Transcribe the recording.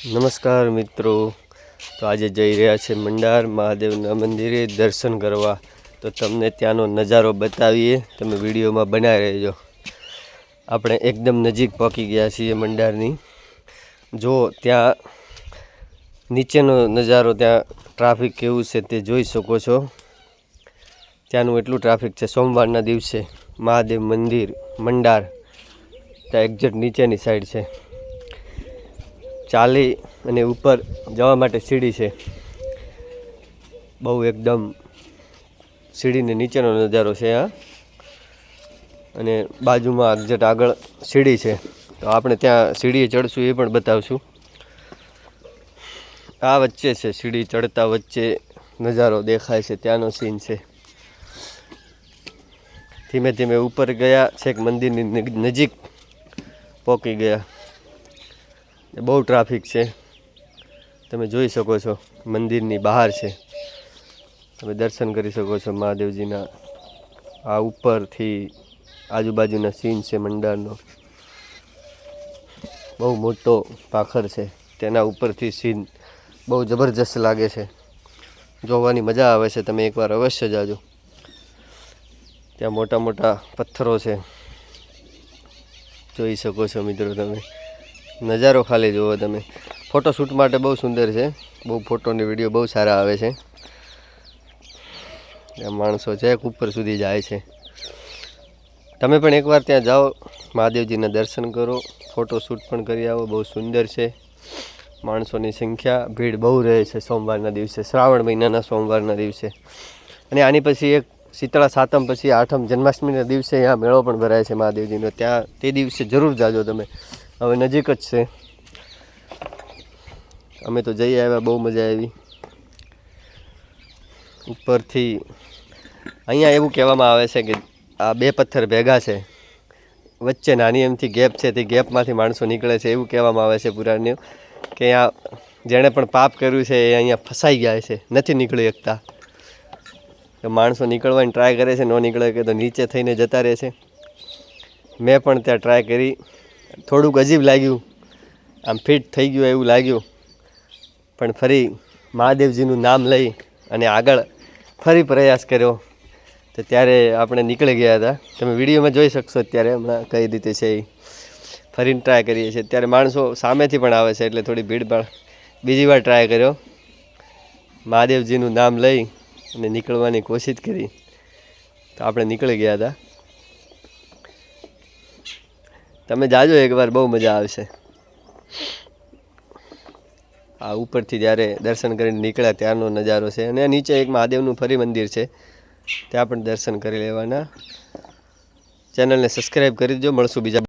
નમસ્કાર મિત્રો, તો આજે જઈ રહ્યા છે મંડાર મહાદેવના મંદિરે દર્શન કરવા। તો તમને ત્યાંનો નજારો બતાવીએ, તમે વિડીયોમાં બનાવી રહેજો। આપણે એકદમ નજીક પહોંચી ગયા છીએ મંડારની। જો ત્યાં નીચેનો નજારો, ત્યાં ટ્રાફિક કેવું છે તે જોઈ શકો છો। ત્યાંનું એટલું ટ્રાફિક છે। સોમવારના દિવસે મહાદેવ મંદિર મંડાર ત્યાં એક્ઝેક્ટ નીચેની સાઈડ છે। ચાલી અને ઉપર જવા માટે સીડી છે। બહુ એકદમ સીડીને નીચેનો નજારો છે આ, અને બાજુમાં એક્ઝેક્ટ આગળ સીડી છે। તો આપણે ત્યાં સીડીએ ચડશું એ પણ બતાવશું। આ વચ્ચે છે સીડી ચડતા વચ્ચે નજારો દેખાય છે, ત્યાંનો સીન છે। ધીમે ધીમે ઉપર ગયા, છેક મંદિરની નજીક પહોંચી ગયા। બહુ ટ્રાફિક છે, તમે જોઈ શકો છો। મંદિરની બહાર છે, તમે દર્શન કરી શકો છો મહાદેવજીના। આ ઉપરથી આજુબાજુના સીન છે મંડારનો। બહુ મોટો પાખર છે, તેના ઉપરથી સીન બહુ જબરજસ્ત લાગે છે, જોવાની મજા આવે છે। તમે એકવાર અવશ્ય જાજો। ત્યાં મોટા મોટા પથ્થરો છે, જોઈ શકો છો મિત્રો। તમે નજારો ખાલી જુઓ તમે। ફોટોશૂટ માટે બહુ સુંદર છે, બહુ ફોટો ને વિડીયો બહુ સારા આવે છે। ત્યાં માણસો છેક ઉપર સુધી જાય છે। તમે પણ એકવાર ત્યાં જાઓ, મહાદેવજીના દર્શન કરો, ફોટોશૂટ પણ કરી આવો। બહુ સુંદર છે। માણસોની સંખ્યા, ભીડ બહુ રહે છે સોમવારના દિવસે, શ્રાવણ મહિનાના સોમવારના દિવસે। અને આની પછી એક શીતળા સાતમ પછી આઠમ જન્માષ્ટમીના દિવસે અહીંયા મેળો પણ ભરાય છે મહાદેવજીનો। ત્યાં તે દિવસે જરૂર જાજો તમે, હવે નજીક જ છે। અમે તો જઈ આવ્યા, બહુ મજા આવી। ઉપરથી અહીંયા એવું કહેવામાં આવે છે કે આ બે પથ્થર ભેગા છે, વચ્ચે નાની એમથી ગેપ છે, તે ગેપમાંથી માણસો નીકળે છે, એવું કહેવામાં આવે છે પુરાણનું। કે અહીંયા જેણે પણ પાપ કર્યું છે એ અહીંયા ફસાઈ ગયા છે, નથી નીકળી શકતા। તો માણસો નીકળવાની ટ્રાય કરે છે, ન નીકળે કે તો નીચે થઈને જતા રહે છે। મેં પણ ત્યાં ટ્રાય કરી, થોડુંક અજીબ લાગ્યું, આમ ફિટ થઈ ગયું એવું લાગ્યું, પણ ફરી મહાદેવજીનું નામ લઈ અને આગળ ફરી પ્રયાસ કર્યો, તો ત્યારે આપણે નીકળી ગયા હતા। તમે વિડીયોમાં જોઈ શકશો અત્યારે હમણાં કઈ રીતે છે એ। ફરીને ટ્રાય કરીએ છીએ, ત્યારે માણસો સામેથી પણ આવે છે, એટલે થોડી ભીડ પણ। બીજી વાર ટ્રાય કર્યો, મહાદેવજીનું નામ લઈ અને નીકળવાની કોશિશ કરી, તો આપણે નીકળી ગયા હતા। તમે જાજો એકવાર, બહુ મજા આવશે। આ ઉપરથી જ્યારે દર્શન કરીને નીકળ્યા ત્યારનો નજારો છે। અને નીચે એક મહાદેવનું ફરી મંદિર છે, ત્યાં પણ દર્શન કરી લેવાના। ચેનલને સબસ્ક્રાઈબ કરી દેજો, મળશું બીજા